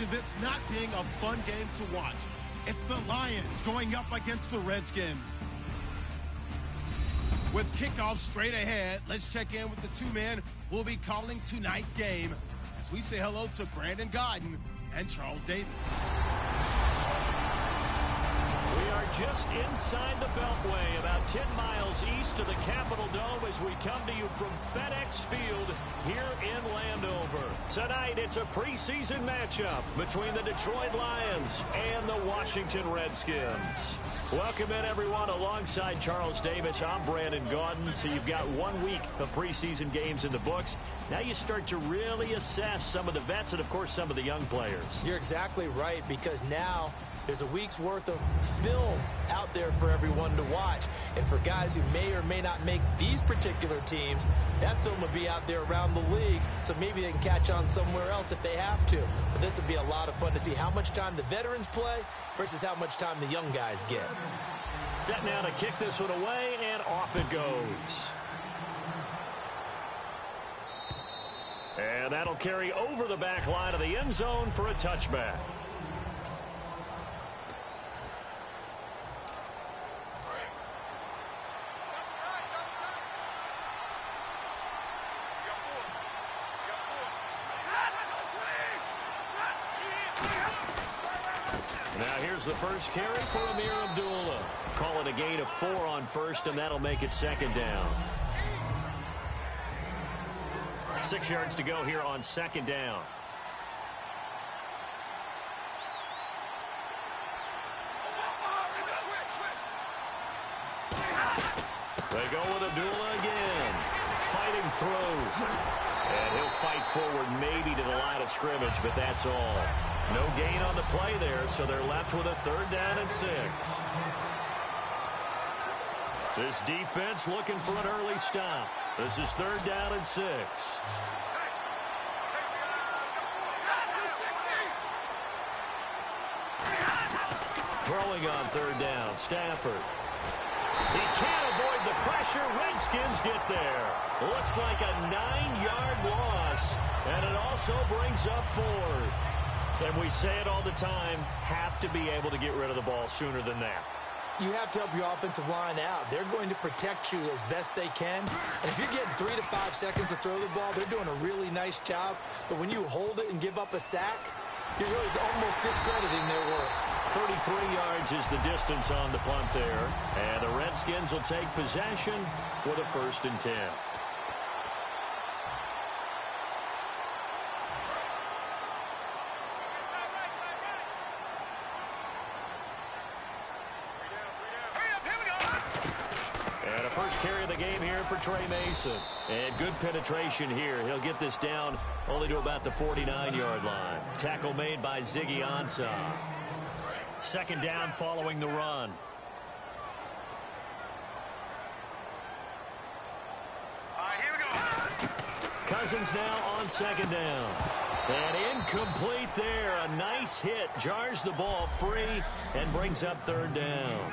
to this not being a fun game to watch. It's the Lions going up against the Redskins. With kickoff straight ahead, let's check in with the two men who will be calling tonight's game as we say hello to Brandon Gaudin and Charles Davis. We are just inside the Beltway, about 10 miles east of the Capitol Dome as we come to you from FedEx Field here in Landover. Tonight, it's a preseason matchup between the Detroit Lions and the Washington Redskins. Welcome in, everyone. Alongside Charles Davis, I'm Brandon Gaudin. So you've got 1 week of preseason games in the books. Now you start to really assess some of the vets and, of course, some of the young players. You're exactly right, because now there's a week's worth of film out there for everyone to watch. And for guys who may or may not make these particular teams, that film will be out there around the league, so maybe they can catch on somewhere else if they have to. But this would be a lot of fun to see how much time the veterans play versus how much time the young guys get. Set now to kick this one away, and off it goes. And that'll carry over the back line of the end zone for a touchback. The first carry for Amir Abdullah. Call it a gain of 4 on first, and that'll make it second down. 6 yards to go here on second down. They go with Abdullah again. Fighting through. And he'll fight forward maybe to the line of scrimmage, but that's all. No gain on the play there, so they're left with a 3rd down and 6. This defense looking for an early stop. This is 3rd down and 6. Throwing on 3rd down, Stafford. He can't avoid the pressure. Redskins get there. Looks like a 9-yard loss, and it also brings up 4th. And we say it all the time, have to be able to get rid of the ball sooner than that. You have to help your offensive line out. They're going to protect you as best they can. And if you're getting 3 to 5 seconds to throw the ball, they're doing a really nice job. But when you hold it and give up a sack, you're really almost discrediting their work. 33 yards is the distance on the punt there. And the Redskins will take possession with a 1st and 10. For Trey Mason. And good penetration here. He'll get this down only to about the 49-yard line. Tackle made by Ziggy Ansah. 2nd down following the run. Here we go. Cousins now on 2nd down. And incomplete there. A nice hit. Jars the ball free and brings up 3rd down.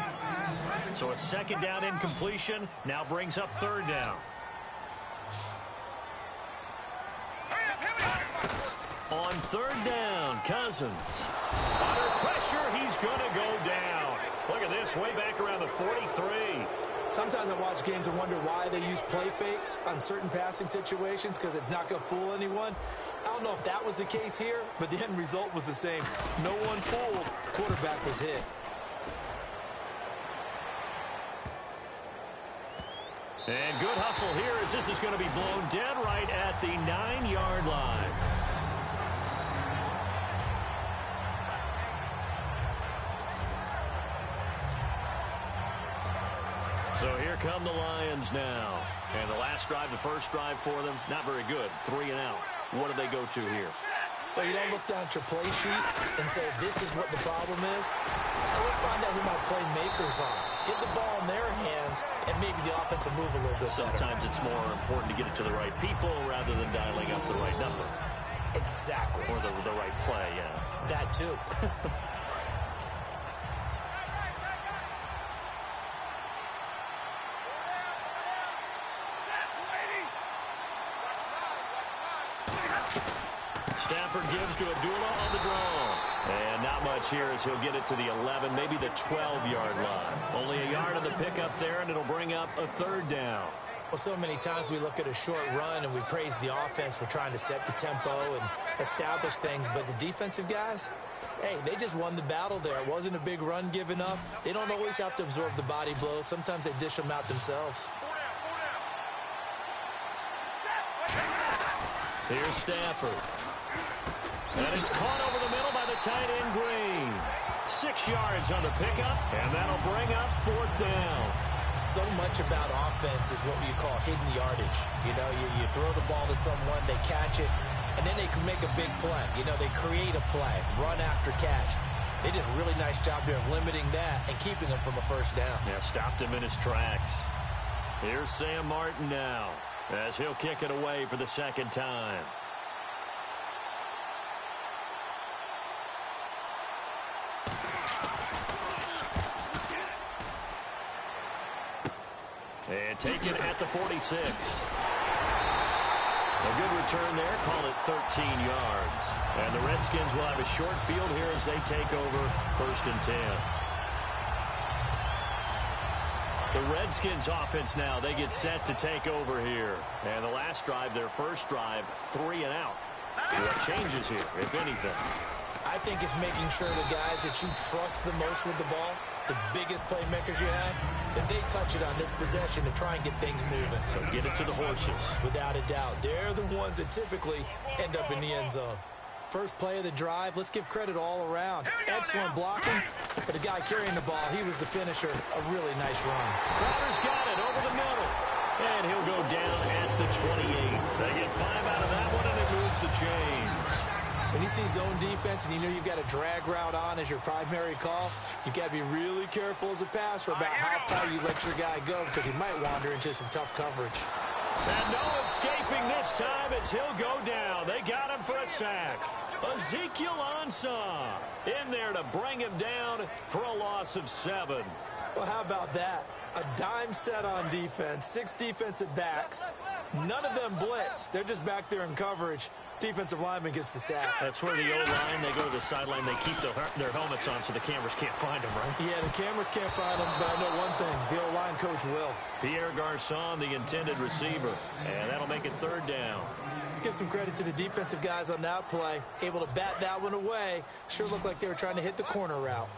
So a 2nd down incompletion now brings up 3rd down. On 3rd down, Cousins. Under pressure, he's going to go down. Look at this, way back around the 43. Sometimes I watch games and wonder why they use play fakes on certain passing situations, because it's not going to fool anyone. I don't know if that was the case here, but the end result was the same. No one fooled. Quarterback was hit. And good hustle here as this is going to be blown dead right at the 9-yard line. So here come the Lions now. And the last drive, the first drive for them, not very good. 3 and out. What do they go to here? Well, you don't look down at your play sheet and say, this is what the problem is. Let's find out who my playmakers are. Get the ball in their hands, and maybe the offense will move a little bit Sometimes better. It's more important to get it to the right people rather than dialing up the right number. Exactly. Or the right play, yeah. That too. Stafford gives to Abdullah on the draw. yards here as he'll get it to the 11, maybe the 12-yard line. Only a yard on the pickup there, and it'll bring up a third down. Well, so many times we look at a short run and we praise the offense for trying to set the tempo and establish things, but the defensive guys, hey, they just won the battle there. It wasn't a big run given up. They don't always have to absorb the body blows. Sometimes they dish them out themselves. Here's Stafford. And it's caught over the middle by the tight end Green. 6 yards on the pickup, and that'll bring up fourth down. So much about offense is what you call hidden yardage. You know, you throw the ball to someone, they catch it, and then they can make a big play. You know, they create a play, run after catch. They did a really nice job there of limiting that and keeping him from a first down. Yeah, stopped him in his tracks. Here's Sam Martin now as he'll kick it away for the second time. And taken at the 46. A good return there. Call it 13 yards. And the Redskins will have a short field here as they take over 1st and 10. The Redskins offense now, they get set to take over here. And the last drive, their first drive, 3 and out. What changes here, if anything? I think it's making sure the guys that you trust the most with the ball, the biggest playmakers you have, that they touch it on this possession to try and get things moving. So get it to the horses. Without a doubt. They're the ones that typically end up in the end zone. First play of the drive, let's give credit all around. Excellent blocking, but the guy carrying the ball, he was the finisher. A really nice run. Crowder's got it over the middle. And he'll go down at the 28. They get 5 out of that one, and it moves the chains. When you see zone defense and you know you've got a drag route on as your primary call, you've got to be really careful as a passer about how far you let your guy go because he might wander into some tough coverage. And no escaping this time as he'll go down. They got him for a sack. Ezekiel Ansah in there to bring him down for a loss of 7. Well, how about that? A dime set on defense, 6 defensive backs. None of them blitz. They're just back there in coverage. Defensive lineman gets the sack. That's where the O-line, they go to the sideline, they keep their helmets on so the cameras can't find them, right? Yeah, the cameras can't find them, but I know one thing. The O-line coach will. Pierre Garçon, the intended receiver. And that'll make it 3rd down. Let's give some credit to the defensive guys on that play. Able to bat that one away. Sure looked like they were trying to hit the corner route.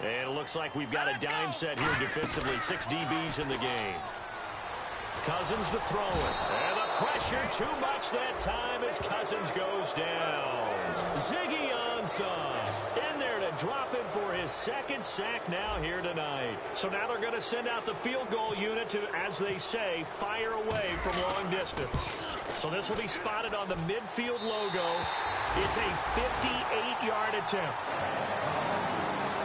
And it looks like we've got a dime set here defensively. 6 DBs in the game. Cousins to throw it. And the pressure too much that time as Cousins goes down. Ziggy Ansah in there to drop him for his 2nd sack now here tonight. So now they're going to send out the field goal unit to, as they say, fire away from long distance. So this will be spotted on the midfield logo. It's a 58-yard attempt.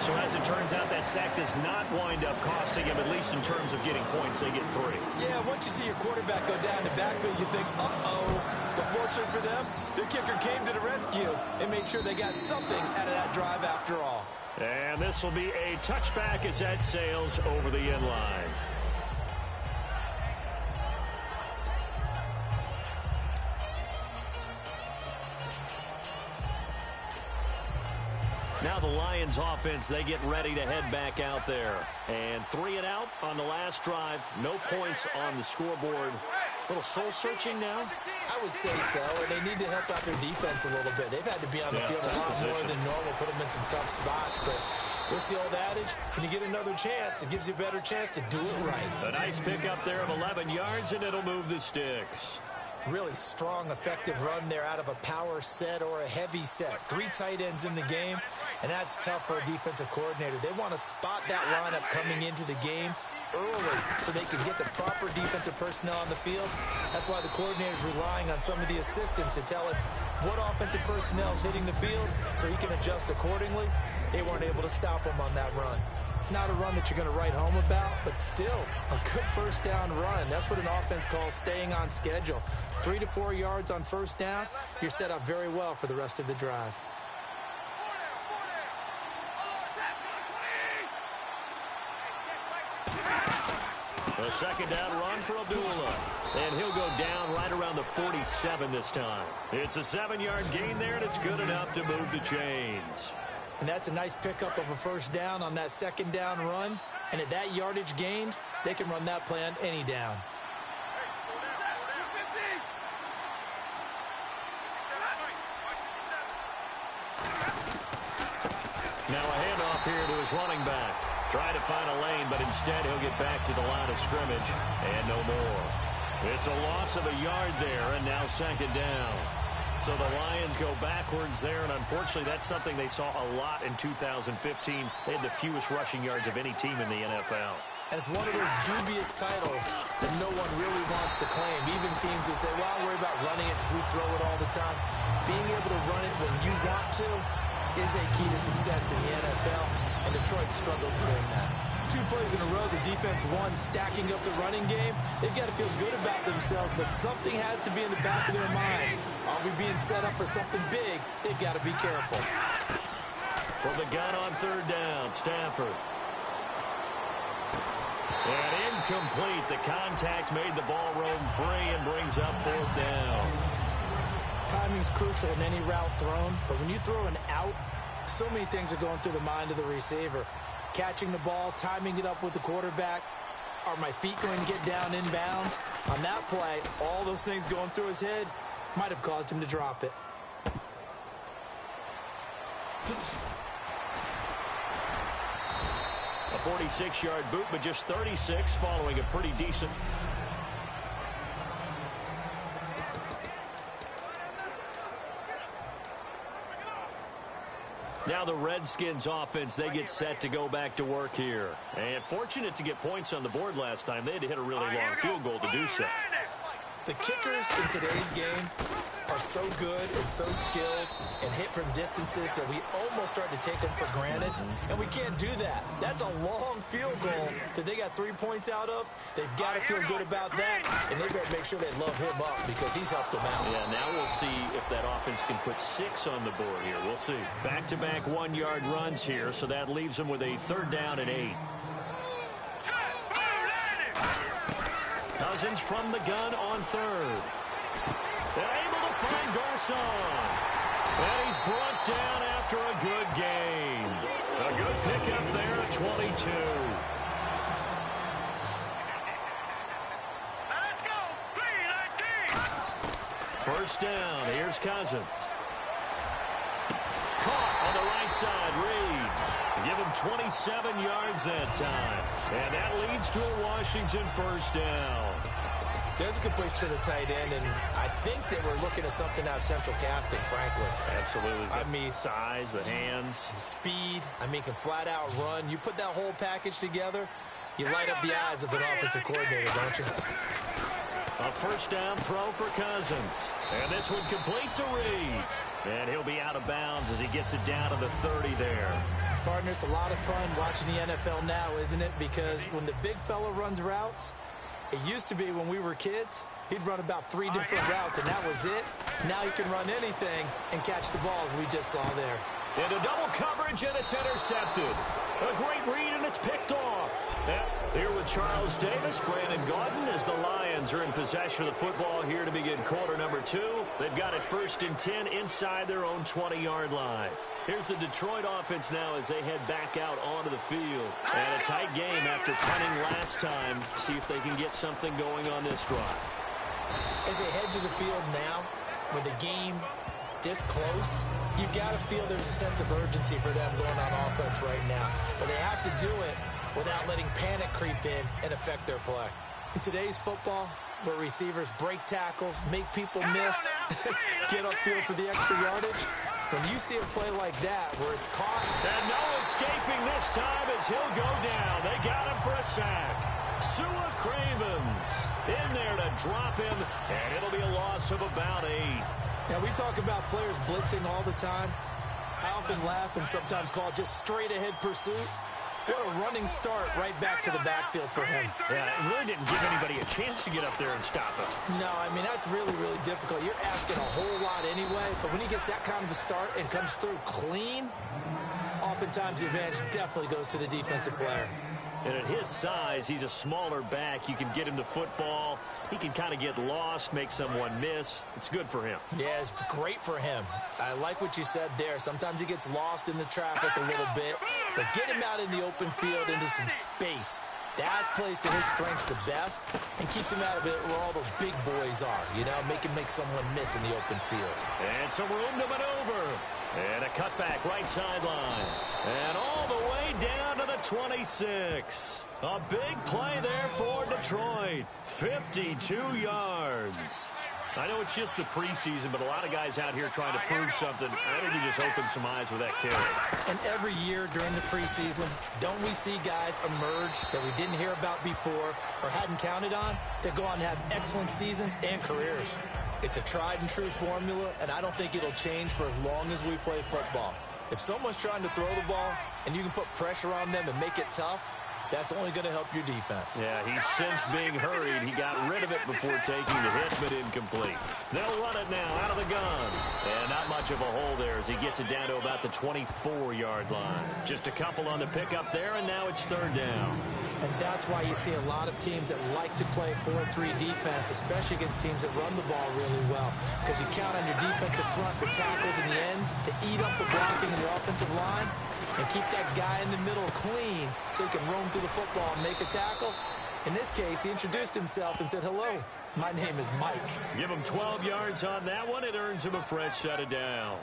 So as it turns out, that sack does not wind up costing him, at least in terms of getting points. They get 3. Yeah, once you see your quarterback go down the backfield, you think, uh-oh. But fortunately for them, their kicker came to the rescue and made sure they got something out of that drive after all. And this will be a touchback as that sails over the end line. Now the Lions offense, they get ready to head back out there. And 3 and out on the last drive. No points on the scoreboard. A little soul-searching now? I would say so, and they need to help out their defense a little bit. They've had to be on the field a lot more than normal, put them in some tough spots. But what's the old adage? When you get another chance, it gives you a better chance to do it right. A nice pickup there of 11 yards, and it'll move the sticks. Really strong, effective run there out of a power set or a heavy set. 3 tight ends in the game, and that's tough for a defensive coordinator. They want to spot that lineup coming into the game early so they can get the proper defensive personnel on the field. That's why the coordinator is relying on some of the assistants to tell him what offensive personnel is hitting the field so he can adjust accordingly. They weren't able to stop him on that run. Not a run that you're going to write home about, but still a good first down run. That's what an offense calls staying on schedule. 3 to 4 yards on first down, you're set up very well for the rest of the drive. A second down run for Abdullah. And he'll go down right around the 47 this time. It's a 7-yard gain there, and it's good enough to move the chains. And that's a nice pickup of a first down on that second down run. And at that yardage gained, they can run that play on any down. Now a handoff here to his running back. Try to find a lane, but instead he'll get back to the line of scrimmage and no more. It's a loss of a yard there, and now second down. So the Lions go backwards there, and unfortunately that's something they saw a lot in 2015. They had the fewest rushing yards of any team in the NFL. And it's one of those dubious titles that no one really wants to claim. Even teams who say, well, I'll worry about running it because we throw it all the time. Being able to run it when you want to is a key to success in the NFL, and Detroit struggled doing that. 2 plays in a row, the defense won, stacking up the running game. They've got to feel good about themselves, but something has to be in the back of their minds. Are we being set up for something big? They've got to be careful. From the gun on third down, Stafford. And incomplete. The contact made the ball roam free and brings up fourth down. Timing's crucial in any route thrown, but when you throw an out, so many things are going through the mind of the receiver. Catching the ball, timing it up with the quarterback. Are my feet going to get down inbounds? On that play, all those things going through his head might have caused him to drop it. A 46-yard boot, but just 36 following a pretty decent. Now the Redskins offense, they get set to go back to work here. And fortunate to get points on the board last time. They had to hit a really long field goal to do so. The kickers in today's game are so good and so skilled and hit from distances that we almost start to take them for granted, and we can't do that. That's a long field goal that they got 3 points out of. They've got to feel good about that, and they better make sure they love him up because he's helped them out. Yeah, now we'll see if that offense can put 6 on the board here. We'll see. Back-to-back 1-yard runs here, so that leaves them with a third down and 8. Cousins from the gun on third. They're able to find Garcon. And he's brought down after a good gain. A good pickup there at 22. Let's go. First down. Here's Cousins. Caught on the right side. Reed. Give him 27 yards that time. And that leads to a Washington first down. There's a completion to the tight end, and I think they were looking at something out of central casting, frankly. Absolutely. I mean, size, the hands. Speed. I mean, can flat out run. You put that whole package together, you light up the eyes of an offensive coordinator, don't you? A first down throw for Cousins. And this one complete to Reed. And he'll be out of bounds as he gets it down to the 30 there. Partner, it's a lot of fun watching the NFL now, isn't it? Because when the big fella runs routes, it used to be when we were kids, he'd run about 3 different routes, and that was it. Now he can run anything and catch the ball, as we just saw there. Into double coverage, and it's intercepted. A great read, and it's picked off. Here with Charles Davis, Brandon Gaudin, as the Lions are in possession of the football here to begin quarter number 2. They've got it 1st and 10 inside their own 20-yard line. Here's the Detroit offense now as they head back out onto the field. And a tight game after punting last time. See if they can get something going on this drive. As they head to the field now, with the game this close, you've got to feel there's a sense of urgency for them going on offense right now. But they have to do it without letting panic creep in and affect their play. In today's football, where receivers break tackles, make people miss, get upfield for the extra yardage, when you see a play like that where it's caught. And no escaping this time as he'll go down. They got him for a sack. Sua Cravens in there to drop him, and it'll be a loss of about 8. Now, we talk about players blitzing all the time. I often laugh and sometimes call it just straight-ahead pursuit. What a running start right back to the backfield for him. Yeah, it really didn't give anybody a chance to get up there and stop him. No, I mean, that's really, really difficult. You're asking a whole lot anyway, but when he gets that kind of a start and comes through clean, oftentimes the advantage definitely goes to the defensive player. And at his size, he's a smaller back. You can get him to football. He can kind of get lost, make someone miss. It's good for him. Yeah, it's great for him. I like what you said there. Sometimes he gets lost in the traffic a little bit, but get him out in the open field into some space. That plays to his strengths the best and keeps him out of it where all those big boys are, you know, make someone miss in the open field. And some room to maneuver. And a cutback right sideline. And all the way down to the 26. A big play there for Detroit. 52 yards. I know it's just the preseason, but a lot of guys out here trying to prove something. I think he just opened some eyes with that carry. And every year during the preseason, don't we see guys emerge that we didn't hear about before or hadn't counted on that go on to have excellent seasons and careers? It's a tried and true formula, and I don't think it'll change for as long as we play football. If someone's trying to throw the ball and you can put pressure on them and make it tough, that's only going to help your defense. Yeah, he's since being hurried. He got rid of it before taking the hit, but incomplete. They'll run it now out of the gun. And not much of a hole there as he gets it down to about the 24-yard line. Just a couple on the pickup there, and now it's third down. And that's why you see a lot of teams that like to play 4-3 defense, especially against teams that run the ball really well. Because you count on your defensive front, the tackles and the ends, to eat up the blocking in the offensive line and keep that guy in the middle clean so he can roam through the football and make a tackle. In this case, he introduced himself and said, "Hello, my name is Mike." Give him 12 yards on that one. It earns him a fresh set of downs.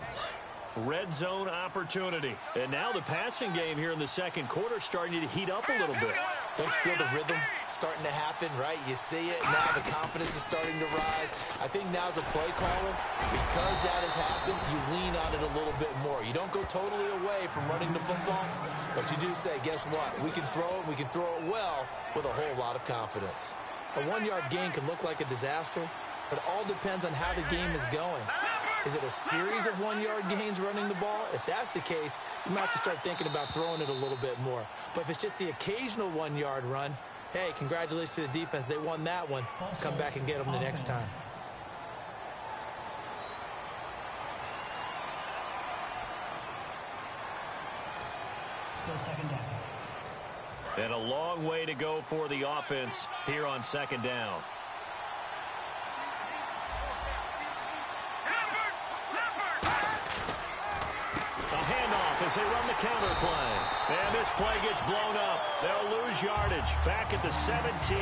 Red zone opportunity. And now the passing game here in the second quarter starting to heat up a little bit. Don't you feel the rhythm starting to happen, right? You see it. Now the confidence is starting to rise. I think now as a play caller, because that has happened, you lean on it a little bit more. You don't go totally away from running the football, but you do say, guess what? We can throw it. We can throw it well with a whole lot of confidence. A 1-yard gain can look like a disaster, but it all depends on how the game is going. Is it a series of 1-yard gains running the ball? If that's the case, you might have to start thinking about throwing it a little bit more. But if it's just the occasional 1-yard run, hey, congratulations to the defense. They won that one. Come back and get them the next time. Still second down. And a long way to go for the offense here on second down. As they run the counter play. And this play gets blown up. They'll lose yardage back at the 17.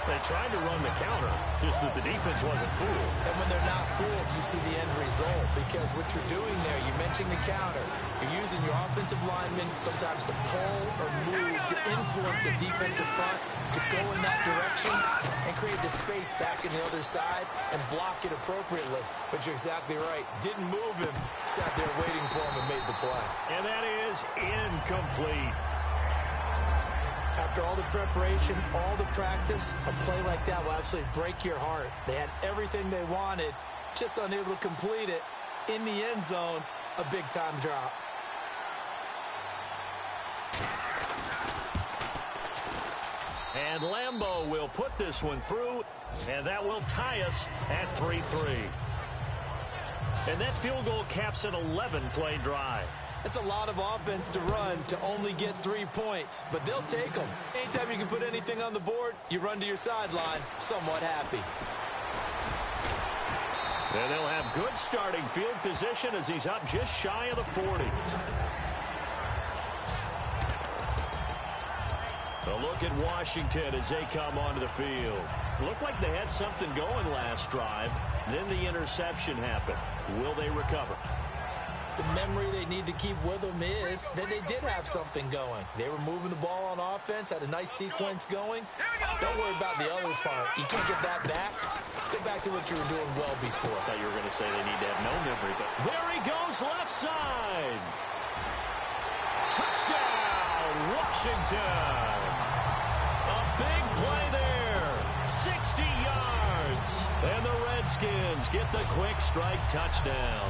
They tried to run the counter, just that the defense wasn't fooled. And when they're not fooled, you see the end result. Because what you're doing there, you mentioned the counter. You're using your offensive linemen sometimes to pull or move to influence the defensive front to go in that direction and create the space back in the other side and block it appropriately. But you're exactly right. Didn't move him. Sat there waiting for him and made the play. And that is incomplete. After all the preparation, all the practice, a play like that will absolutely break your heart. They had everything they wanted, just unable to complete it. In the end zone, a big-time drop. And Lambeau will put this one through, and that will tie us at 3-3. And that field goal caps an 11-play drive. That's a lot of offense to run to only get 3 points, but they'll take them. Anytime you can put anything on the board, you run to your sideline somewhat happy. And they'll have good starting field position as he's up just shy of the 40. A look at Washington as they come onto the field. Looked like they had something going last drive. Then the interception happened. Will they recover? The memory they need to keep with them is that they did have something going. They were moving the ball on offense, had a nice sequence going. Don't worry about the other part. You can't get that back. Let's go back to what you were doing well before. I thought you were going to say they need to have no memory, but there he goes, left side. Touchdown, Washington. A big play there. 60 yards. And the Redskins get the quick strike touchdown.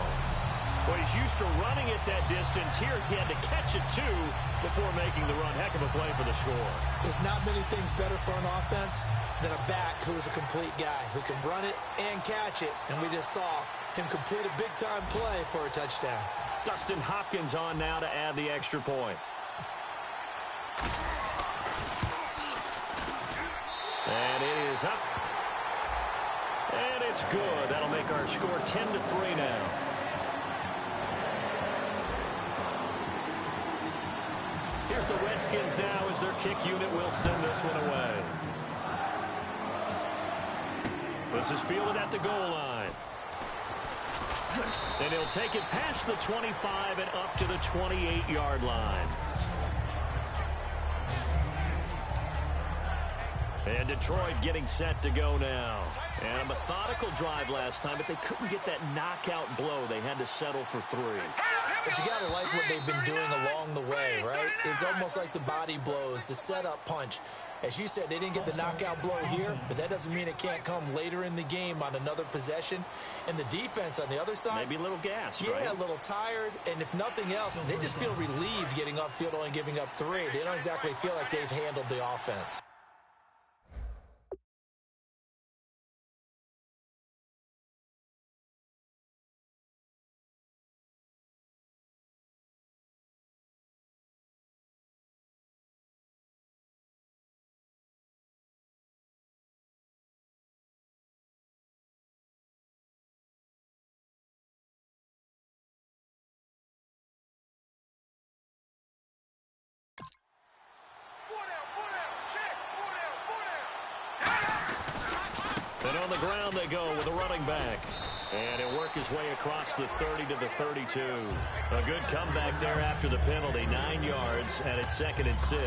Well, he's used to running it that distance. Here he had to catch it, too, before making the run. Heck of a play for the score. There's not many things better for an offense than a back who is a complete guy who can run it and catch it. And we just saw him complete a big-time play for a touchdown. Dustin Hopkins on now to add the extra point. And it is up. And it's good. That'll make our score 10-3 now. Here's the Redskins now as their kick unit will send this one away. This is fielded at the goal line. And he'll take it past the 25 and up to the 28-yard line. And Detroit getting set to go now. And a methodical drive last time, but they couldn't get that knockout blow. They had to settle for 3. But you got to like what they've been doing along the way, right? It's almost like the body blows, the setup punch. As you said, they didn't get the knockout blow here, but that doesn't mean it can't come later in the game on another possession. And the defense on the other side, maybe a little gassed, yeah, right? A little tired. And if nothing else, they just feel relieved getting upfield, only giving up 3. They don't exactly feel like they've handled the offense. And on the ground they go with a running back. And he'll work his way across the 30 to the 32. A good comeback there after the penalty. 9 yards, and it's 2nd and 6.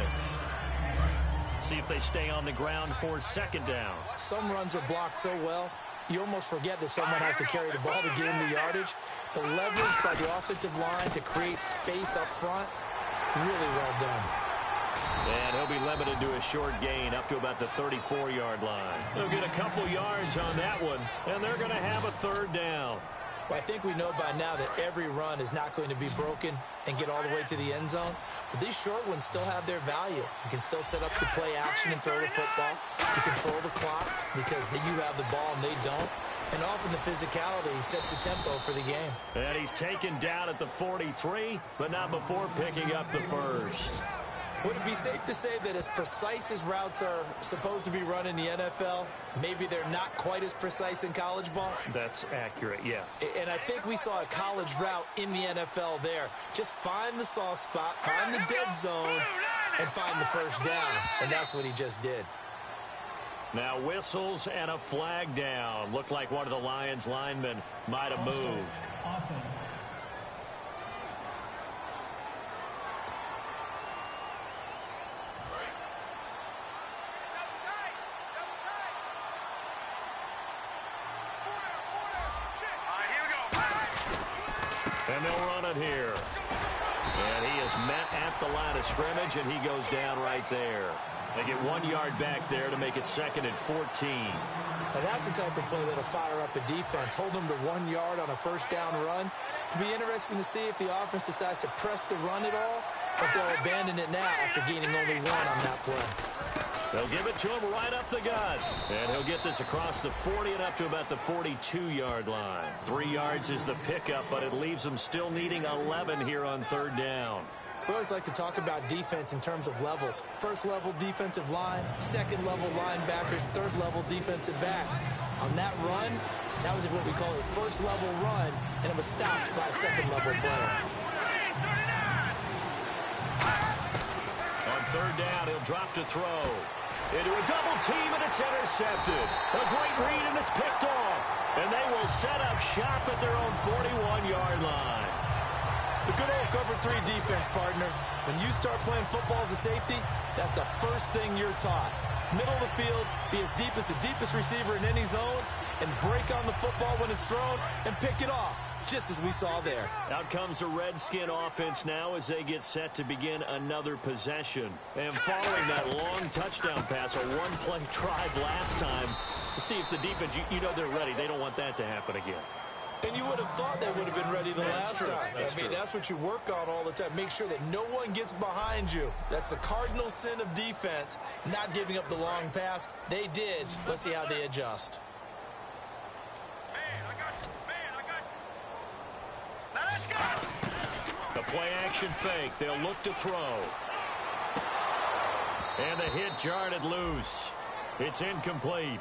See if they stay on the ground for 2nd down. Some runs are blocked so well, you almost forget that someone has to carry the ball to gain the yardage. The leverage by the offensive line to create space up front, really well done. And he'll be limited to a short gain up to about the 34-yard line. He'll get a couple yards on that one, and they're going to have a 3rd down. Well, I think we know by now that every run is not going to be broken and get all the way to the end zone. But these short ones still have their value. You can still set up the play action and throw the football. You control the clock because you have the ball and they don't. And often the physicality sets the tempo for the game. And he's taken down at the 43, but not before picking up the first. Would it be safe to say that as precise as routes are supposed to be run in the NFL, maybe they're not quite as precise in college ball? That's accurate, yeah. And I think we saw a college route in the NFL there. Just find the soft spot, find the dead zone, and find the first down. And that's what he just did. Now whistles and a flag down. Looked like one of the Lions linemen might have moved. Offense. And they'll run it here. And he is met at the line of scrimmage, and he goes down right there. They get 1 yard back there to make it 2nd and 14. Now that's the type of play that'll fire up a defense. Hold them to 1 yard on a first down run. It'll be interesting to see if the offense decides to press the run at all, or if they'll abandon it now after gaining only 1 on that play. They'll give it to him right up the gut. And he'll get this across the 40 and up to about the 42-yard line. 3 yards is the pickup, but it leaves them still needing 11 here on 3rd down. We always like to talk about defense in terms of levels. First level defensive line, second level linebackers, third level defensive backs. On that run, that was what we call a first level run, and it was stopped by a second level player. On 3rd down, he'll drop to throw. Into a double team, and it's intercepted. A great read, and it's picked off. And they will set up shop at their own 41-yard line. The good old cover 3 defense, partner. When you start playing football as a safety, that's the first thing you're taught. Middle of the field, be as deep as the deepest receiver in any zone, and break on the football when it's thrown, and pick it off, just as we saw there. Out comes the Redskin offense now as they get set to begin another possession. And following that long touchdown pass, a one-play drive last time, to see if the defense, you know they're ready. They don't want that to happen again. And you would have thought they would have been ready the last time. That's true. That's what you work on all the time. Make sure that no one gets behind you. That's the cardinal sin of defense, not giving up the long pass. They did. Let's see how they adjust. Now let's go. The play-action fake. They'll look to throw. And the hit jarred it loose. It's incomplete.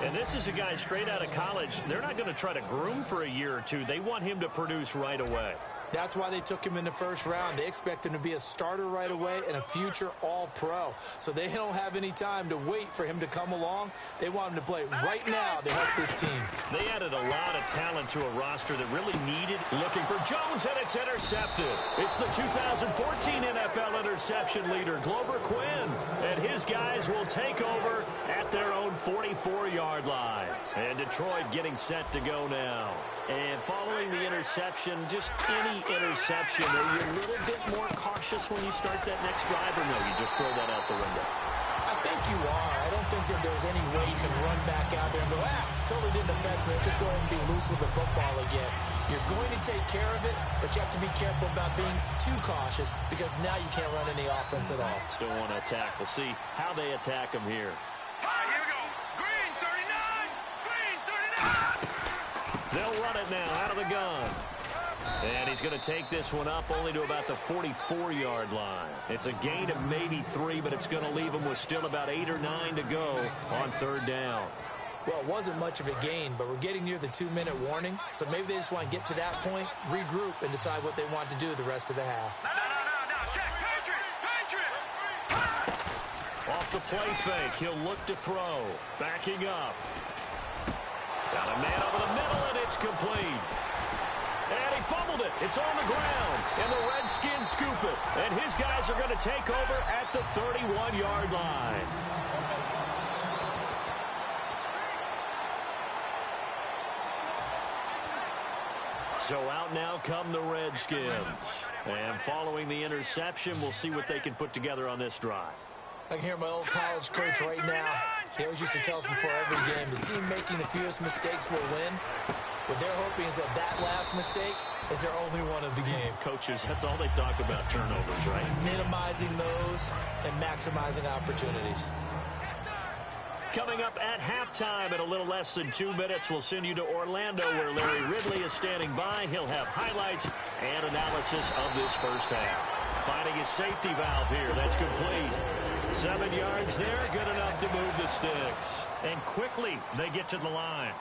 And this is a guy straight out of college. They're not going to try to groom for a year or two. They want him to produce right away. That's why they took him in the first round. They expect him to be a starter right away and a future all-pro. So they don't have any time to wait for him to come along. They want him to play right now to help this team. They added a lot of talent to a roster that really needed. Looking for Jones, and it's intercepted. It's the 2014 NFL interception leader, Glover Quinn. And his guys will take over at their own 44-yard line. And Detroit getting set to go now. And following the interception, just any interception, are you a little bit more cautious when you start that next drive, or no, you just throw that out the window? I think you are. I don't think that there's any way you can run back out there and go, totally didn't affect me. Let's just go ahead and be loose with the football again. You're going to take care of it, but you have to be careful about being too cautious because now you can't run any offense at all. Still want to attack. We'll see how they attack him here. All right, here we go. Green 39. Green 39. They'll run it now out of the gun. And he's going to take this one up only to about the 44-yard line. It's a gain of maybe 3, but it's going to leave him with still about 8 or 9 to go on third down. Well, it wasn't much of a gain, but we're getting near the 2-minute warning. So maybe they just want to get to that point, regroup, and decide what they want to do the rest of the half. No. Check. Patriot. Off the play fake, he'll look to throw. Backing up. Got a man over the middle, and it's complete. And he fumbled it. It's on the ground. And the Redskins scoop it. And his guys are going to take over at the 31-yard line. So out now come the Redskins. And following the interception, we'll see what they can put together on this drive. I can hear my old college coach right now. He always used to tell us before every game, the team making the fewest mistakes will win. What they're hoping is that last mistake is their only one of the game. Coaches, that's all they talk about, turnovers, right? Minimizing those and maximizing opportunities. Coming up at halftime in a little less than 2 minutes, we'll send you to Orlando where Larry Ridley is standing by. He'll have highlights and analysis of this first half. Finding his safety valve here. That's complete. 7 yards there, good enough to move the sticks. And quickly they get to the line.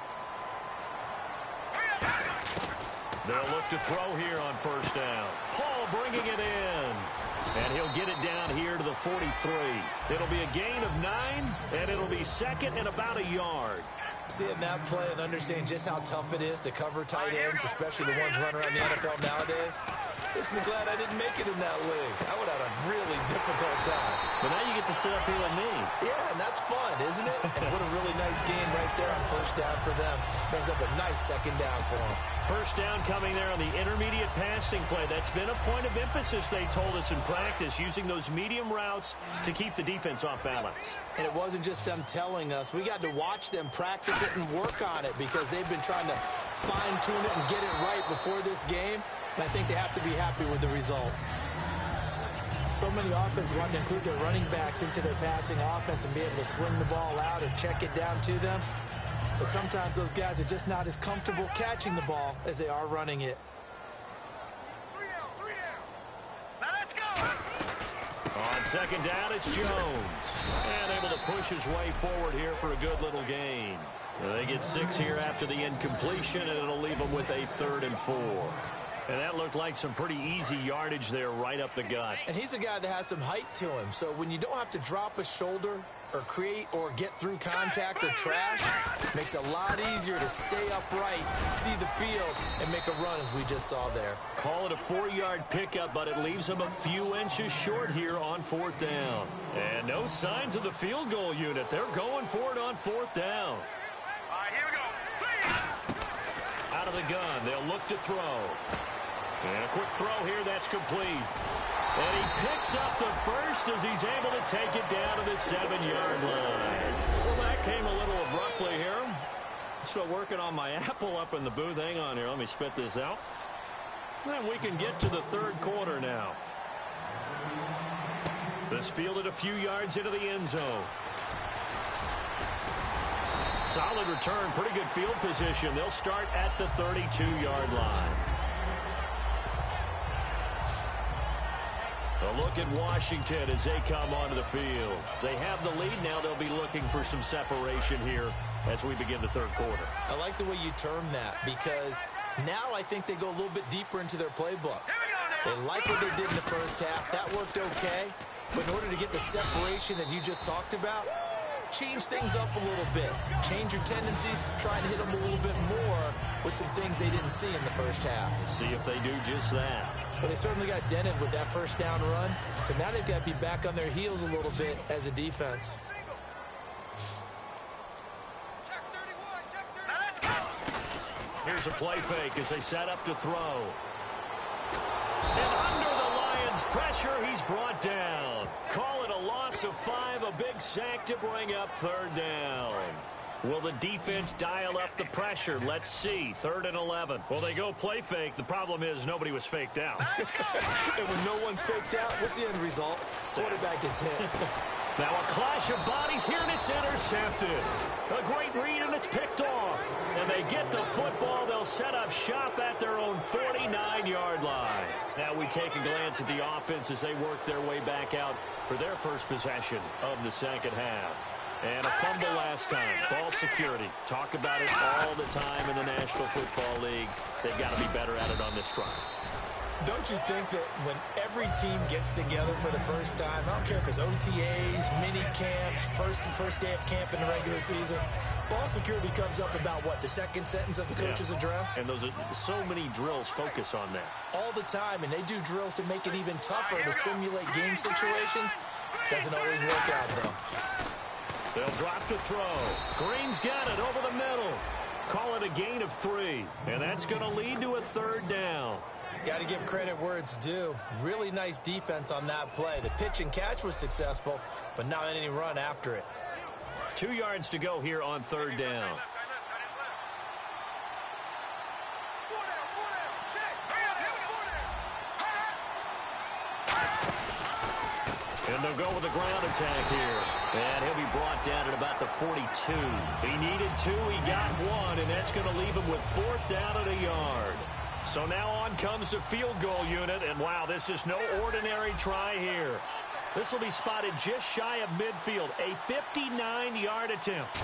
They'll look to throw here on first down. Paul bringing it in. And he'll get it down here to the 43. It'll be a gain of 9, and it'll be second and about a yard. Seeing that play and understanding just how tough it is to cover tight ends, especially the ones running around the NFL nowadays, makes me glad I didn't make it in that league. I would have had a really difficult time. But now you get to sit up here with me. Yeah, and that's fun, isn't it? And what a really nice game right there on first down for them. Brings up a nice second down for them. First down coming there on the intermediate passing play. That's been a point of emphasis, they told us in practice, using those medium routes to keep the defense off balance. And it wasn't just them telling us. We got to watch them practice it and work on it because they've been trying to fine-tune it and get it right before this game. And I think they have to be happy with the result. So many offenses want to include their running backs into their passing offense and be able to swing the ball out or check it down to them. But sometimes those guys are just not as comfortable catching the ball as they are running it. Now let's go. On second down, it's Jones. And able to push his way forward here for a good little gain. They get 6 here after the incompletion, and it'll leave them with a 3rd and 4. And that looked like some pretty easy yardage there right up the gut. And he's a guy that has some height to him. So when you don't have to drop a shoulder or create or get through contact or trash, makes it a lot easier to stay upright, see the field, and make a run as we just saw there. Call it a 4-yard pickup, but it leaves him a few inches short here on 4th down. And no signs of the field goal unit. They're going for it on 4th down. All right, here we go. Please. Out of the gun, they'll look to throw. And a quick throw here, that's complete. And he picks up the first as he's able to take it down to the 7-yard line. Well, that came a little abruptly here. Still working on my apple up in the booth. Hang on here, let me spit this out. And we can get to the 3rd quarter now. This fielded a few yards into the end zone. Solid return, pretty good field position. They'll start at the 32-yard line. A look at Washington as they come onto the field. They have the lead now. They'll be looking for some separation here as we begin the third quarter. I like the way you term that because now I think they go a little bit deeper into their playbook. They like what they did in the first half. That worked okay. But in order to get the separation that you just talked about, change things up a little bit. Change your tendencies, try and hit them a little bit more with some things they didn't see in the first half. See if they do just that. But they certainly got dented with that first down run. So now they've got to be back on their heels a little bit as a defense. Here's a play fake as they set up to throw. And under the Lions' pressure, he's brought down. Call it a loss of 5, a big sack to bring up third down. Will the defense dial up the pressure? Let's see. 3rd and 11. Well, they go play fake. The problem is nobody was faked out. And when no one's faked out, what's the end result? Quarterback gets hit. Now a clash of bodies here, and it's intercepted. A great read, and it's picked off. And they get the football. They'll set up shop at their own 49-yard line. Now we take a glance at the offense as they work their way back out for their first possession of the second half. And a fumble last time. Ball security. Talk about it all the time in the National Football League. They've got to be better at it on this drive. Don't you think that when every team gets together for the first time, I don't care if it's OTAs, mini camps, first day of camp in the regular season, ball security comes up about what, the second sentence of the coach's address? And those are so many drills focus on that. All the time, and they do drills to make it even tougher to simulate game situations. Doesn't always work out, though. They'll drop to throw. Green's got it over the middle. Call it a gain of 3. And that's going to lead to a third down. Got to give credit where it's due. Really nice defense on that play. The pitch and catch was successful, but not any run after it. 2 yards to go here on third down. And they'll go with a ground attack here. And he'll be brought down at about the 42. He needed 2, he got 1, and that's going to leave him with 4th down at a yard. So now on comes the field goal unit, and wow, this is no ordinary try here. This will be spotted just shy of midfield, a 59-yard attempt.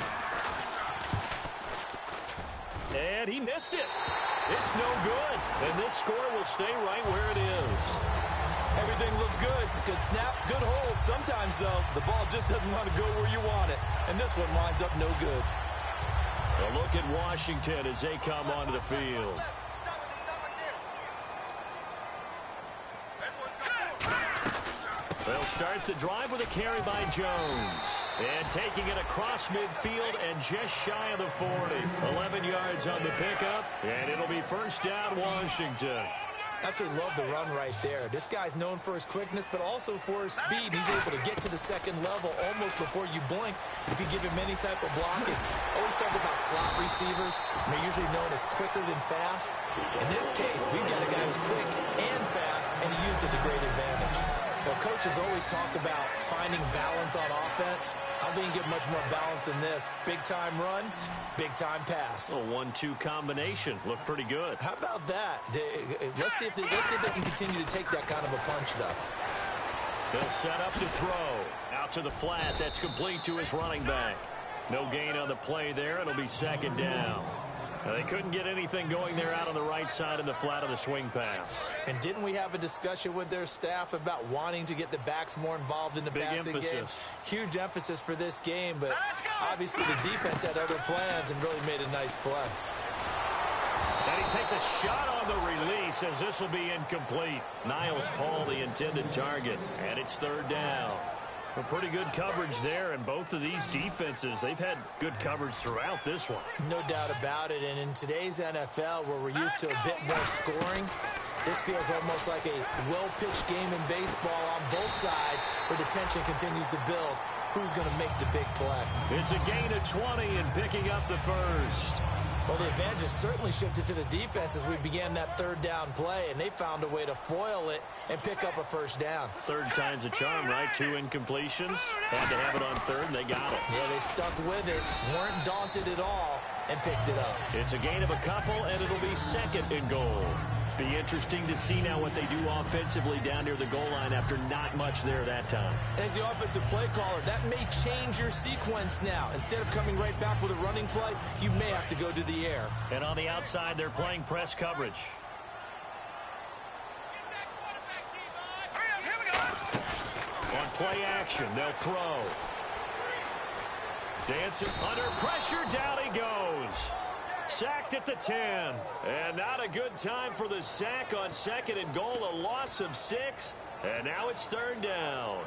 And he missed it. It's no good, and this score will stay right where it is. Everything looked good. Good snap, good hold. Sometimes, though, the ball just doesn't want to go where you want it, and this one winds up no good. A look at Washington as they come onto the field. They'll start the drive with a carry by Jones. And taking it across midfield and just shy of the 40. 11 yards on the pickup, and it'll be first down Washington. Absolutely love the run right there. This guy's known for his quickness, but also for his speed. He's able to get to the second level almost before you blink if you give him any type of blocking. Always talk about slot receivers. They're usually known as quicker than fast. In this case, we've got a guy who's quick and fast, and he used it to great advantage. Well, coaches always talk about finding balance on offense. I don't think you get much more balance than this. Big-time run, big-time pass. A 1-2 combination. Looked pretty good. How about that? Let's see if they can continue to take that kind of a punch, though. They'll set up to throw. Out to the flat. That's complete to his running back. No gain on the play there. It'll be second down. They couldn't get anything going there out on the right side in the flat of the swing pass. And didn't we have a discussion with their staff about wanting to get the backs more involved in the passing game? Huge emphasis for this game, but obviously the defense had other plans and really made a nice play. And he takes a shot on the release as this will be incomplete. Niles Paul, the intended target, and it's third down. A pretty good coverage there, and both of these defenses, they've had good coverage throughout this one. No doubt about it, and in today's NFL, where we're used to a bit more scoring, this feels almost like a well-pitched game in baseball on both sides where the tension continues to build. Who's going to make the big play? It's a gain of 20 and picking up the first. Well, the advantage has certainly shifted to the defense as we began that third down play, and they found a way to foil it and pick up a first down. Third time's a charm, right? 2 incompletions. Had to have it on third, and they got it. Yeah, they stuck with it, weren't daunted at all, and picked it up. It's a gain of a couple, and it'll be second and goal. Be interesting to see now what they do offensively down near the goal line after not much there that time. As the offensive play caller, that may change your sequence now. Instead of coming right back with a running play, you may have to go to the air. And on the outside, they're playing press coverage. On play action, they'll throw. Dancing under pressure, down he goes. Sacked at the 10. And not a good time for the sack on second and goal. A loss of 6. And now it's third down.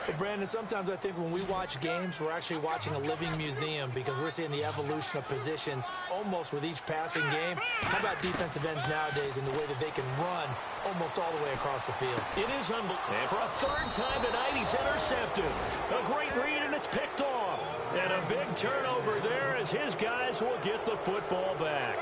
Well, Brandon, sometimes I think when we watch games, we're actually watching a living museum because we're seeing the evolution of positions almost with each passing game. How about defensive ends nowadays and the way that they can run almost all the way across the field? It is unbelievable. And for a third time tonight, he's intercepted. A great read, and it's picked off. And a big turnover there as his guys will get the football back.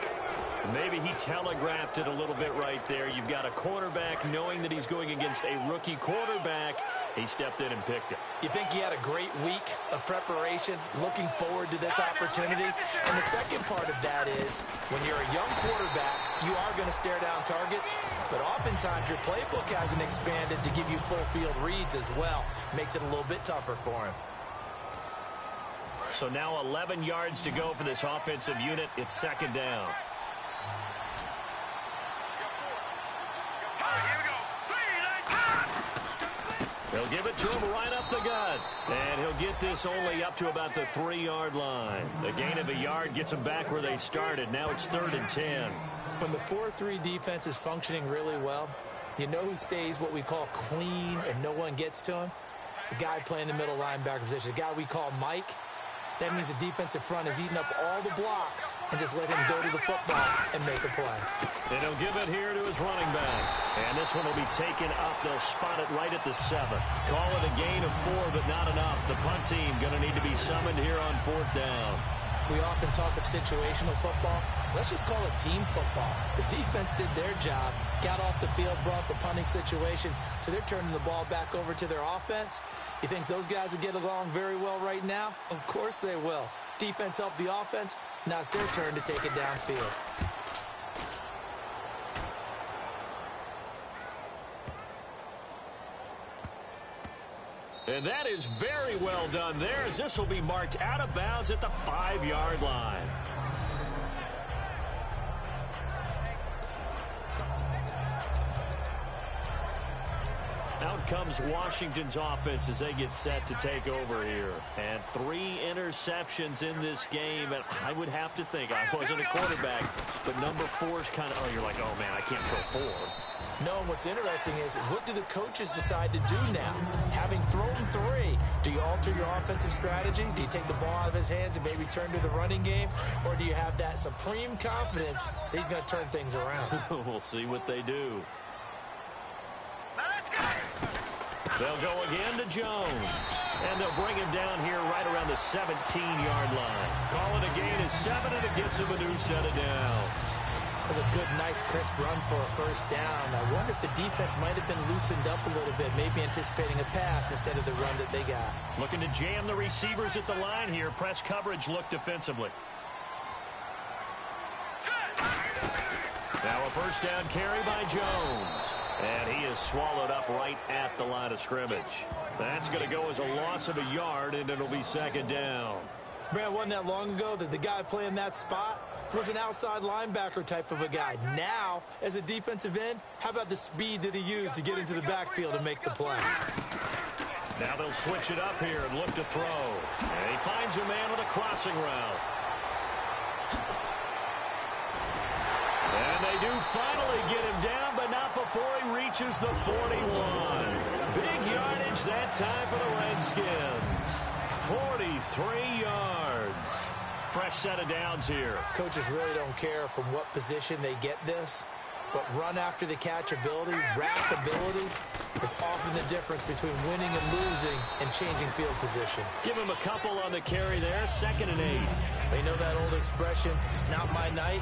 Maybe he telegraphed it a little bit right there. You've got a quarterback knowing that he's going against a rookie quarterback. He stepped in and picked it. You think he had a great week of preparation, looking forward to this opportunity? And the second part of that is, when you're a young quarterback, you are going to stare down targets, but oftentimes your playbook hasn't expanded to give you full field reads as well. Makes it a little bit tougher for him. So now 11 yards to go for this offensive unit. It's second down. They'll give it to him right up the gut. And he'll get this only up to about the 3-yard line. The gain of a yard gets them back where they started. Now it's third and 10. When the 4-3 defense is functioning really well, you know who stays what we call clean and no one gets to him? The guy playing the middle linebacker position, the guy we call Mike. That means the defensive front is eating up all the blocks and just let him go to the football and make a play. And he'll give it here to his running back. And this one will be taken up. They'll spot it right at the 7. Call it a gain of 4, but not enough. The punt team going to need to be summoned here on fourth down. We often talk of situational football. Let's just call it team football. The defense did their job, got off the field, brought the punting situation, so they're turning the ball back over to their offense. You think those guys will get along very well right now? Of course they will. Defense helped the offense. Now it's their turn to take it downfield. And that is very well done there, as this will be marked out of bounds at the 5-yard line. Out comes Washington's offense as they get set to take over here. And 3 interceptions in this game. And I would have to think, I wasn't a quarterback, but number 4 is kind of, oh, you're like, oh, man, I can't throw 4. No, what's interesting is, what do the coaches decide to do now? Having thrown 3, do you alter your offensive strategy? Do you take the ball out of his hands and maybe turn to the running game? Or do you have that supreme confidence that he's going to turn things around? We'll see what they do. They'll go again to Jones. And they'll bring him down here right around the 17-yard line. Call it a gain of 7, and it gets him a new set of downs. That was a good, nice, crisp run for a first down. I wonder if the defense might have been loosened up a little bit, maybe anticipating a pass instead of the run that they got. Looking to jam the receivers at the line here. Press coverage look defensively. Now a first down carry by Jones. And he is swallowed up right at the line of scrimmage. That's going to go as a loss of a yard, and it'll be second down. Man, wasn't that long ago that the guy playing that spot was an outside linebacker type of a guy. Now, as a defensive end, how about the speed that he used to get into the backfield and make the play? Now they'll switch it up here and look to throw. And he finds a man with a crossing route. And they do finally get him down, but not before he reaches the 41. Big yardage that time for the Redskins. 43 yards. Fresh set of downs here. Coaches really don't care from what position they get this, but run after the catch ability, rack ability, is often the difference between winning and losing and changing field position. Give him a couple on the carry there, 2nd and 8. They know that old expression, it's not my night.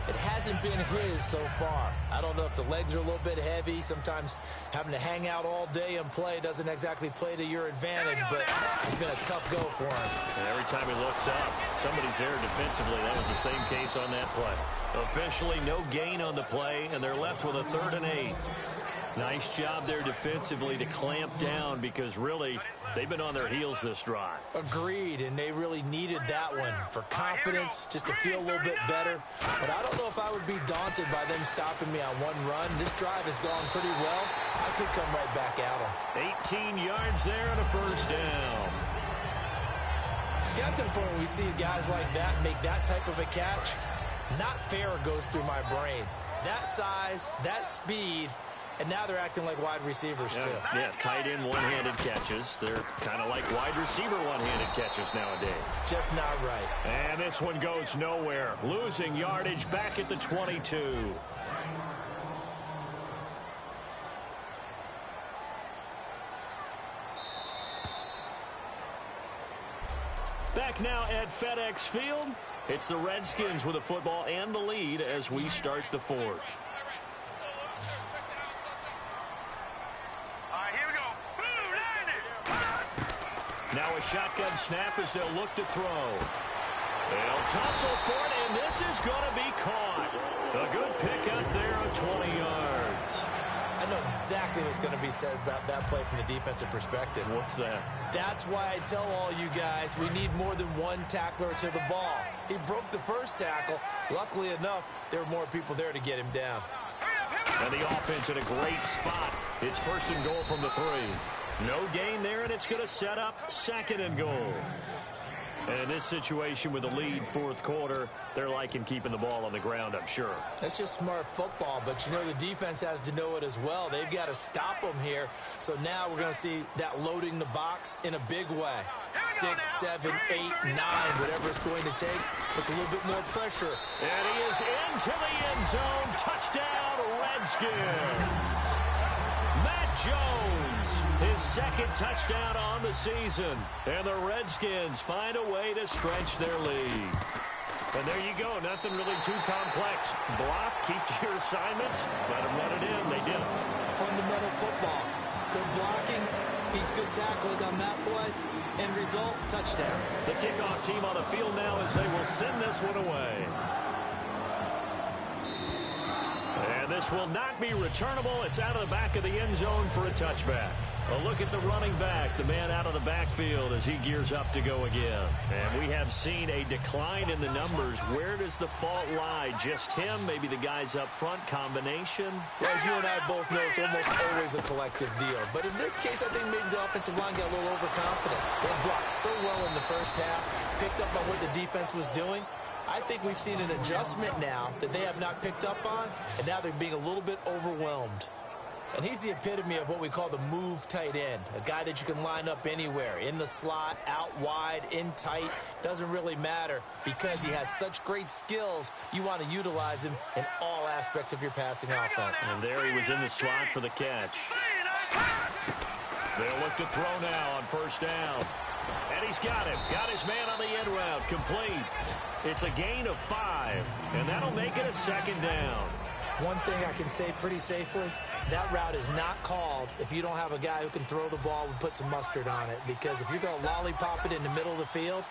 It hasn't been his so far. I don't know if the legs are a little bit heavy. Sometimes having to hang out all day and play doesn't exactly play to your advantage, but it's been a tough go for him. And every time he looks up, somebody's there defensively. That was the same case on that play. Officially, no gain on the play, and they're left with a 3rd and 8. Nice job there defensively to clamp down because, really, they've been on their heels this drive. Agreed, and they really needed that one for confidence, just to feel a little bit better. But I don't know if I would be daunted by them stopping me on one run. This drive has gone pretty well. I could come right back at them. 18 yards there and a 1st down. It's got to the point where we see guys like that make that type of a catch. Not fair goes through my brain. That size, that speed, and now they're acting like wide receivers, too. Yeah, tight end one-handed catches. They're kind of like wide receiver one-handed catches nowadays. Just not right. And this one goes nowhere. Losing yardage back at the 22. Back now at FedEx Field. It's the Redskins with the football and the lead as we start the 4th. All right, here we go. Blue, Now a shotgun snap as they'll look to throw. They'll tussle for it, and this is going to be caught. A good pickup there of 20 yards. I know exactly what's going to be said about that play from the defensive perspective. What's that? That's why I tell all you guys we need more than one tackler to the ball. He broke the first tackle. Luckily enough, there were more people there to get him down. And the offense in a great spot. It's 1st and goal from the 3. No gain there, and it's going to set up 2nd and goal. And in this situation with the lead 4th quarter, they're liking keeping the ball on the ground, I'm sure. That's just smart football, but you know the defense has to know it as well. They've got to stop them here. So now we're going to see that loading the box in a big way. 6, 7, 8, 9, whatever it's going to take. Puts a little bit more pressure. And he is into the end zone. Touchdown, Redskins. Matt Jones, his 2nd touchdown on the season. And the Redskins find a way to stretch their lead. And there you go. Nothing really too complex. Block, keep to your assignments, let them run it in. They did it. Fundamental football. Good blocking, beats good tackling on that play. End result, touchdown. The kickoff team on the field now as they will send this one away. And this will not be returnable. It's out of the back of the end zone for a touchback. A look at the running back, the man out of the backfield as he gears up to go again. And we have seen a decline in the numbers. Where does the fault lie? Just him? Maybe the guys up front? Combination? Well, as you and I both know, it's almost always a collective deal. But in this case, I think maybe the offensive line got a little overconfident. They blocked so well in the first half, picked up on what the defense was doing. I think we've seen an adjustment now that they have not picked up on, and now they're being a little bit overwhelmed. And he's the epitome of what we call the move tight end, a guy that you can line up anywhere, in the slot, out wide, in tight, doesn't really matter because he has such great skills. You want to utilize him in all aspects of your passing offense. And there he was in the slot for the catch. They'll look to throw now on 1st down. And he's got him. Got his man on the end route. Complete. It's a gain of 5, and that'll make it a 2nd down. One thing I can say pretty safely, that route is not called if you don't have a guy who can throw the ball and put some mustard on it. Because if you're going to lollipop it in the middle of the field,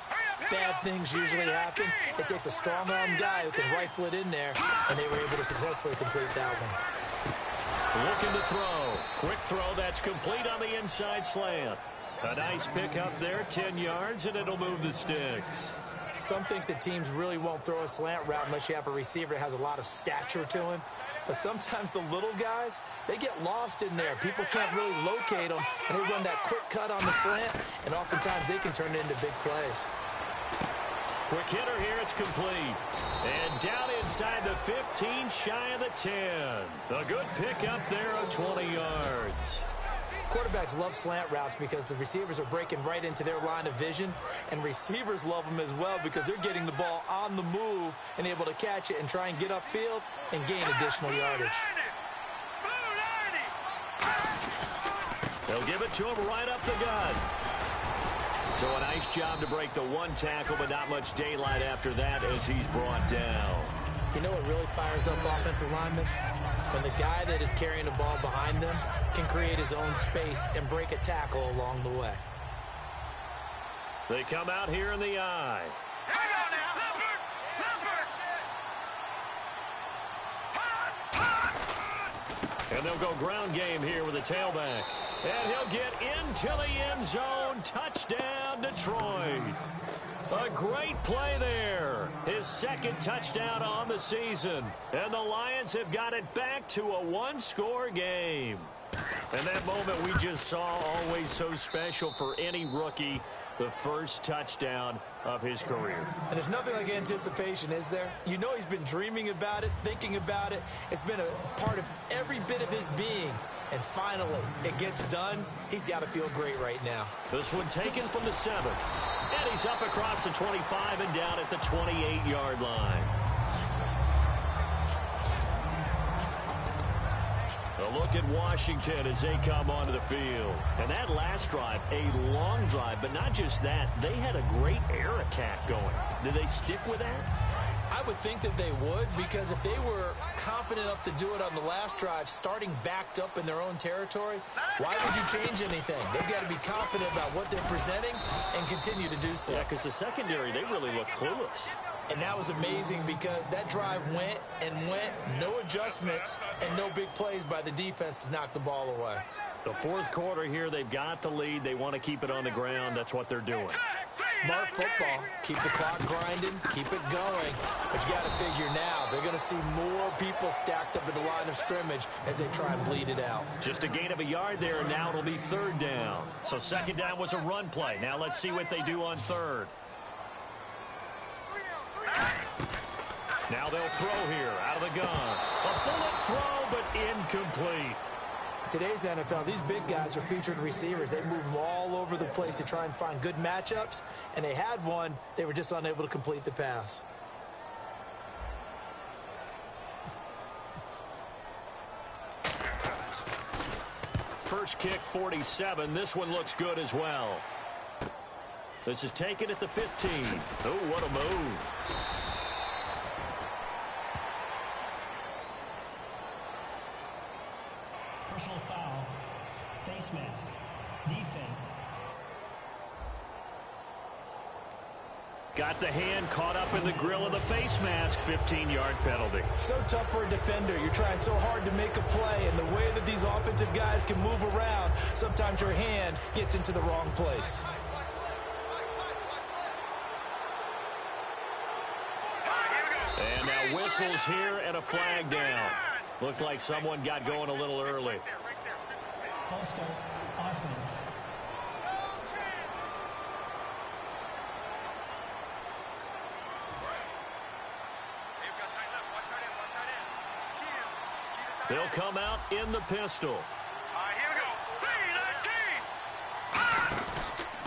bad things usually happen. It takes a strong-arm guy who can rifle it in there, and they were able to successfully complete that one. Looking to throw. Quick throw that's complete on the inside slant. A nice pickup there, 10 yards, and it'll move the sticks. Some think that teams really won't throw a slant route unless you have a receiver that has a lot of stature to him. But sometimes the little guys, they get lost in there. People can't really locate them, and they run that quick cut on the slant, and oftentimes they can turn it into big plays. Quick hitter here, it's complete. And down inside the 15, shy of the 10. A good pickup there of 20 yards. Quarterbacks love slant routes because the receivers are breaking right into their line of vision, and receivers love them as well because they're getting the ball on the move and able to catch it and try and get upfield and gain additional yardage. They'll give it to him right up the gut. So a nice job to break the one tackle, but not much daylight after that as he's brought down. You know what really fires up offensive linemen? When the guy that is carrying the ball behind them can create his own space and break a tackle along the way. They come out here in the eye. Hang on now. And they'll go ground game here with a tailback. And he'll get into the end zone. Touchdown, Detroit. A great play there. His second touchdown on the season. And the Lions have got it back to a one-score game. And that moment we just saw, always so special for any rookie. The first touchdown of his career. And there's nothing like anticipation, is there? You know he's been dreaming about it, thinking about it. It's been a part of every bit of his being. And finally, it gets done. He's got to feel great right now. This one taken from the 7. And he's up across the 25 and down at the 28-yard line. A look at Washington as they come onto the field. And that last drive, a long drive, but not just that. They had a great air attack going. Did they stick with that? I would think that they would, because if they were confident enough to do it on the last drive, starting backed up in their own territory, why would you change anything? They've got to be confident about what they're presenting and continue to do so. Yeah, because the secondary, they really look clueless. And that was amazing because that drive went and went, no adjustments, and no big plays by the defense to knock the ball away. The fourth quarter here, they've got the lead. They want to keep it on the ground. That's what they're doing. Smart football. Keep the clock grinding, keep it going. But you got to figure now, they're going to see more people stacked up at the line of scrimmage as they try and bleed it out. Just a gain of a yard there, and now it'll be third down. So second down was a run play. Now let's see what they do on third. Now they'll throw here out of the gun. A bullet throw, but incomplete. Today's NFL, these big guys are featured receivers. They move them all over the place to try and find good matchups, and they had one. They were just unable to complete the pass. First kick, 47. This one looks good as well. This is taken at the 15. Oh, what a move. Personal foul. Face mask. Defense. Got the hand caught up in the grill of the face mask. 15-yard penalty. So tough for a defender. You're trying so hard to make a play, and the way that these offensive guys can move around, sometimes your hand gets into the wrong place. And now whistles here and a flag down. Looked like someone got going a little early. False start. Offense. They'll come out in the pistol. Here we go.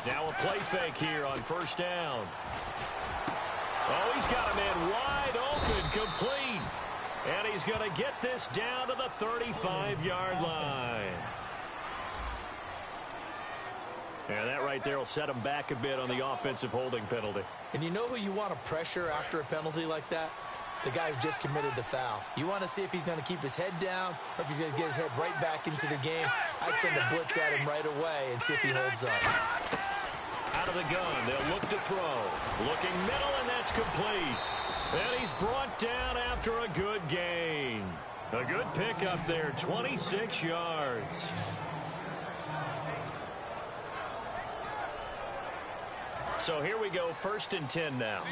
3-19. Now a play fake here on first down. Oh, he's got a man wide open, complete. And he's going to get this down to the 35-yard line. And that right there will set him back a bit on the offensive holding penalty. And you know who you want to pressure after a penalty like that? The guy who just committed the foul. You want to see if he's going to keep his head down or if he's going to get his head right back into the game. I'd send a blitz at him right away and see if he holds up. Out of the gun, they'll look to throw. Looking middle, and that's complete. And he's brought down after a good gain. A good pickup there, 26 yards. So here we go, 1st and 10 now.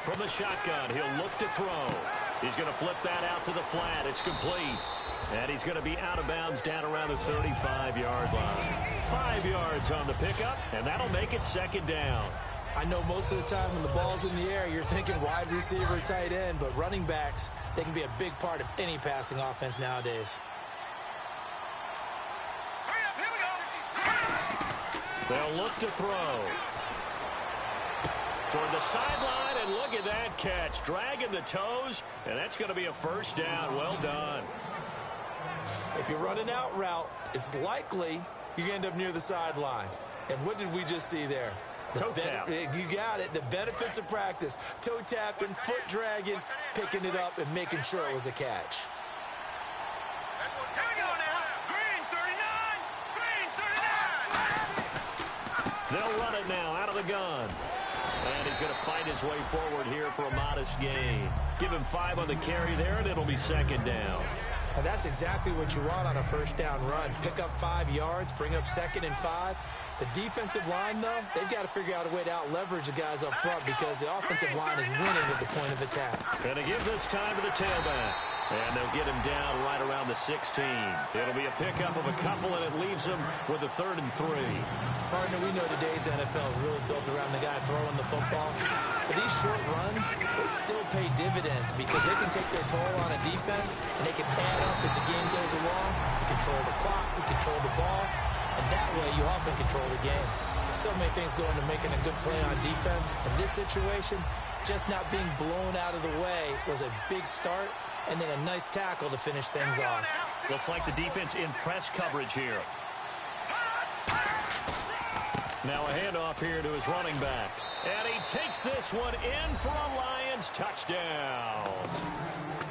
From the shotgun, he'll look to throw. He's going to flip that out to the flat. It's complete. And he's going to be out of bounds down around the 35-yard line. 5 yards on the pickup, and that'll make it second down. I know most of the time when the ball's in the air, you're thinking wide receiver, tight end, but running backs, they can be a big part of any passing offense nowadays. They'll look to throw. Toward the sideline, and look at that catch. Dragging the toes, and that's going to be a first down. Well done. If you're running out route, it's likely you're going to end up near the sideline. And what did we just see there? Toe tap. You got it. The benefits of practice. Toe tapping, foot dragging, picking it up, and making sure it was a catch. Here we go now. Green 39. Green 39. They'll run it now out of the gun. And he's going to fight his way forward here for a modest gain. Give him 5 on the carry there, and it'll be second down. And that's exactly what you want on a first down run. Pick up 5 yards, bring up 2nd and 5. The defensive line, though, they've got to figure out a way to out-leverage the guys up front because the offensive line is winning at the point of attack. Going to give this time to the tailback. And they'll get him down right around the 16. It'll be a pickup of a couple, and it leaves him with a 3rd and 3. Partner, we know today's NFL is really built around the guy throwing the football. But these short runs, they still pay dividends because they can take their toll on a defense, and they can add up as the game goes along. You control the clock, you control the ball, and that way you often control the game. There's so many things going into making a good play on defense. In this situation, just not being blown out of the way was a big start, and then a nice tackle to finish things off. Looks like the defense in press coverage here. Now a handoff here to his running back. And he takes this one in for a Lions touchdown.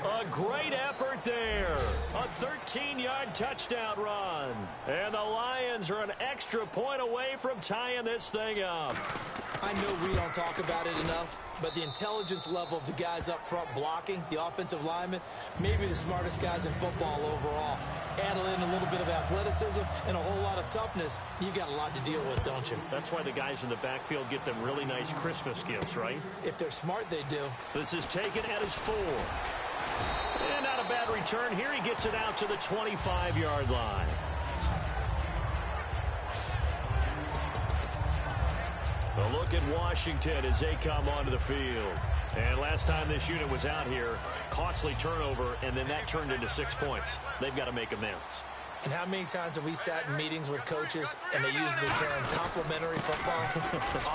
A great effort there. A 13-yard touchdown run. And the Lions are an extra point away from tying this thing up. I know we don't talk about it enough, but the intelligence level of the guys up front blocking, the offensive linemen, maybe the smartest guys in football overall. Add in a little bit of athleticism and a whole lot of toughness, you got a lot to deal with, don't you? That's why the guys in the backfield get them really nice Christmas gifts, right? If they're smart, they do. This is taken at his 4. And not a bad return here. He gets it out to the 25-yard line. A look at Washington as they come onto the field. And last time this unit was out here, costly turnover, and then that turned into 6 points. They've got to make amends. And how many times have we sat in meetings with coaches and they use the term complementary football?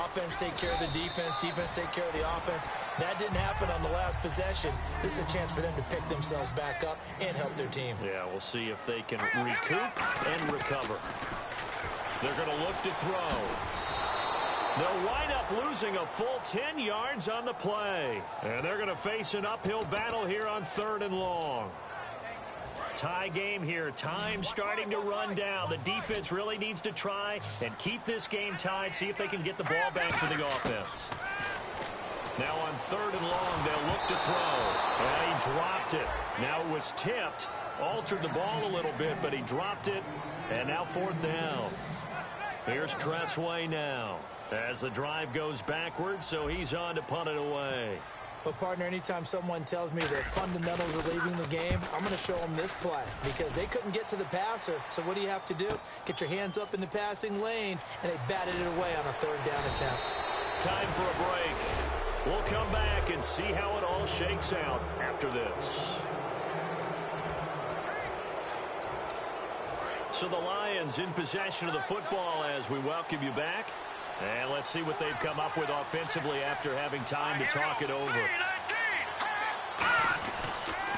Offense take care of the defense, defense take care of the offense. That didn't happen on the last possession. This is a chance for them to pick themselves back up and help their team. Yeah, we'll see if they can recoup and recover. They're going to look to throw. They'll wind up losing a full 10 yards on the play. And they're going to face an uphill battle here on 3rd and long. Tie game here. Time starting to run down. The defense really needs to try and keep this game tied, see if they can get the ball back for the offense. Now on 3rd and long, they'll look to throw. And he dropped it. Now it was tipped. Altered the ball a little bit, but he dropped it. And now 4th down. Here's Tressway now as the drive goes backwards, so he's on to punt it away. Well, partner, anytime someone tells me their fundamentals are leaving the game, I'm going to show them this play because they couldn't get to the passer. So what do you have to do? Get your hands up in the passing lane, and they batted it away on a 3rd down attempt. Time for a break. We'll come back and see how it all shakes out after this. So the Lions in possession of the football as we welcome you back. And let's see what they've come up with offensively after having time to talk it over.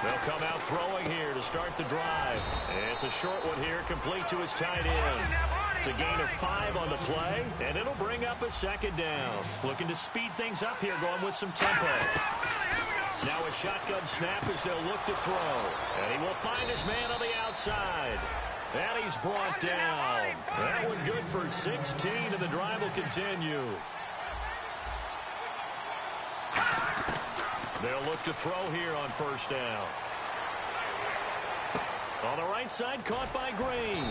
They'll come out throwing here to start the drive. And it's a short one here, complete to his tight end. It's a gain of 5 on the play, and it'll bring up a 2nd down. Looking to speed things up here, going with some tempo. Now a shotgun snap as they'll look to throw. And he will find his man on the outside. And he's brought down. That one good for 16, and the drive will continue. They'll look to throw here on 1st down. On the right side, caught by Green.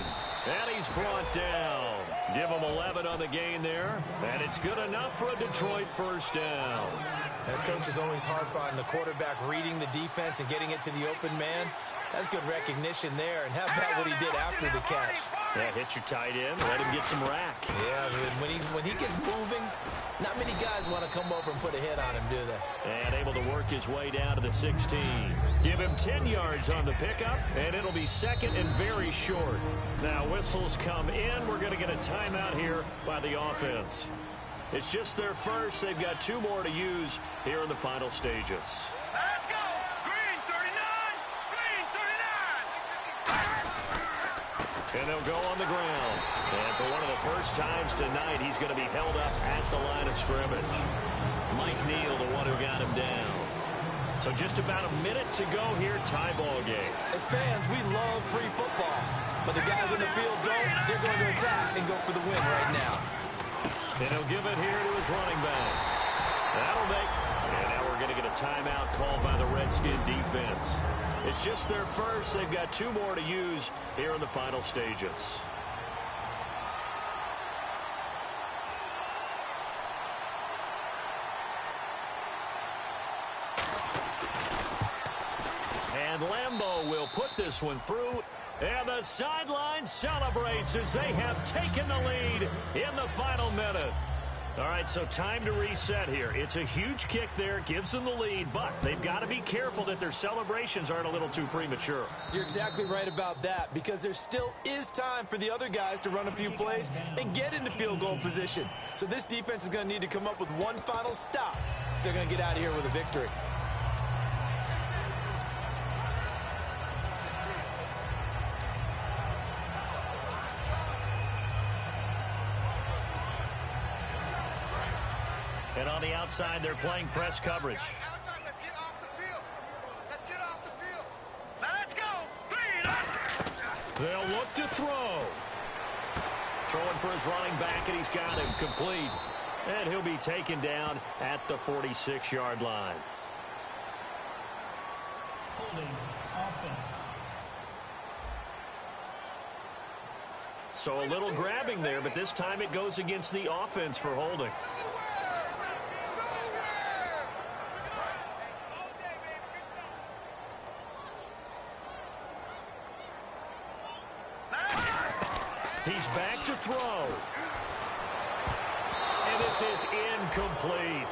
And he's brought down. Give him 11 on the gain there. And it's good enough for a Detroit 1st down. And coaches always harp on the quarterback reading the defense and getting it to the open man. That's good recognition there. And how about what he did after the catch? Yeah, hit your tight end, let him get some rack. Yeah, when he gets moving, not many guys want to come over and put a hit on him, do they? And able to work his way down to the 16. Give him 10 yards on the pickup, and it'll be 2nd and very short. Now whistles come in. We're going to get a timeout here by the offense. It's just their first. They've got 2 more to use here in the final stages. Let's go! Green 39! Green 39! And they'll go on the ground. And for one of the first times tonight, he's going to be held up at the line of scrimmage. Mike Neal, the one who got him down. So just about a minute to go here, tie ball game. As fans, we love free football. But the guys on the field don't. They're going to attack and go for the win right now. And he'll give it here to his running back. That'll make. And now we're going to get a timeout called by the Redskin defense. It's just their first. They've got 2 more to use here in the final stages. And Lambeau will put this one through. And the sideline celebrates as they have taken the lead in the final minute. All right, so time to reset here. It's a huge kick there, gives them the lead, but they've got to be careful that their celebrations aren't a little too premature. You're exactly right about that, because there still is time for the other guys to run a few plays and get into field goal position. So this defense is going to need to come up with one final stop if they're going to get out of here with a victory. And on the outside, they're playing press coverage. Let's get off the field. Let's get off the field. Let's go. They'll look to throw. Throwing for his running back, and he's got him complete. And he'll be taken down at the 46-yard line. Holding offense. So a little grabbing there, but this time it goes against the offense for holding. He's back to throw. And this is incomplete.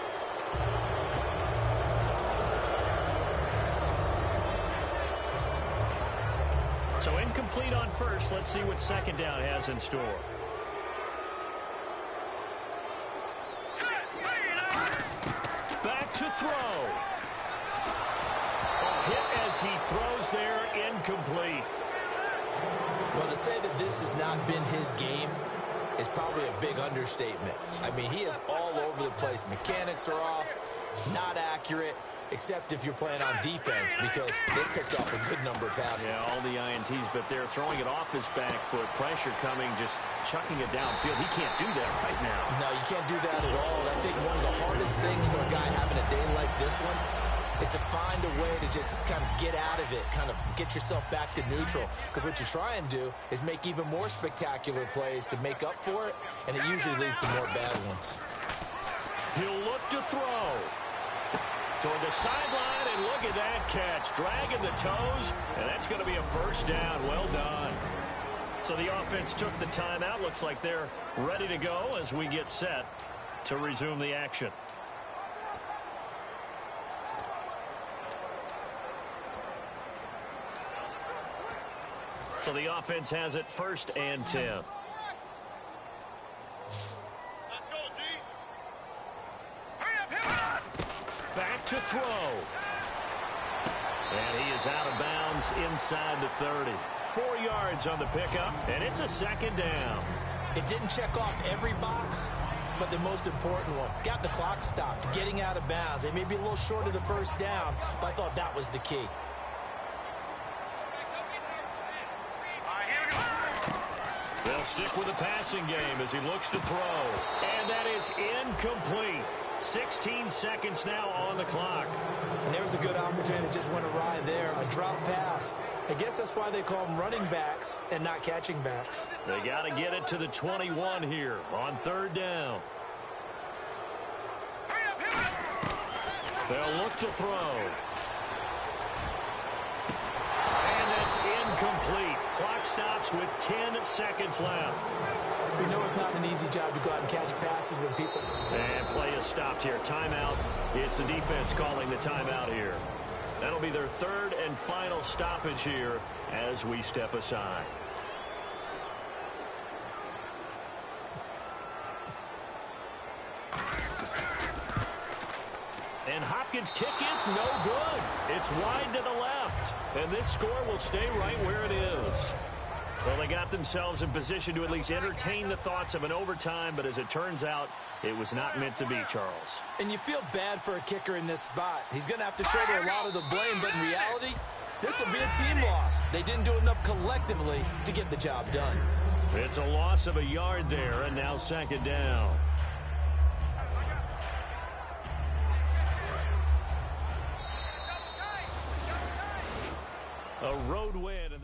So incomplete on first. Let's see what second down has in store. Back to throw. A hit as he throws there, incomplete. Well, to say that this has not been his game is probably a big understatement. I mean, he is all over the place. Mechanics are off, not accurate, except if you're playing on defense, because they picked off a good number of passes. Yeah, all the INTs, but they're throwing it off his back foot. Pressure coming, just chucking it downfield. He can't do that right now. No, you can't do that at all. And I think one of the hardest things for a guy having a day like this one is to find a way to just kind of get out of it, kind of get yourself back to neutral. Because what you try and do is make even more spectacular plays to make up for it, and it usually leads to more bad ones. He'll look to throw. Toward the sideline, and look at that catch. Dragging the toes, and that's going to be a first down. Well done. So the offense took the timeout. Looks like they're ready to go as we get set to resume the action. So the offense has it 1st and 10. Let's go, D. Hurry up. Back to throw. And he is out of bounds inside the 30. 4 yards on the pickup, and it's a second down. It didn't check off every box, but the most important one. Got the clock stopped, getting out of bounds. They may be a little short of the first down, but I thought that was the key. They'll stick with the passing game as he looks to throw. And that is incomplete. 16 seconds now on the clock. And there was a good opportunity that just went awry there. A drop pass. I guess that's why they call them running backs and not catching backs. They got to get it to the 21 here on 3rd down. They'll look to throw. And that's incomplete. Clock stops with 10 seconds left. We know it's not an easy job to go out and catch passes when people... And play is stopped here. Timeout. It's the defense calling the timeout here. That'll be their 3rd and final stoppage here as we step aside. And Hopkins' kick is no good. It's wide to the left. And this score will stay right where it is. Well, they got themselves in position to at least entertain the thoughts of an overtime, but as it turns out, it was not meant to be, Charles. And you feel bad for a kicker in this spot. He's going to have to shoulder a lot of the blame, but in reality, this will be a team loss. They didn't do enough collectively to get the job done. It's a loss of a yard there, and now second down. A road win.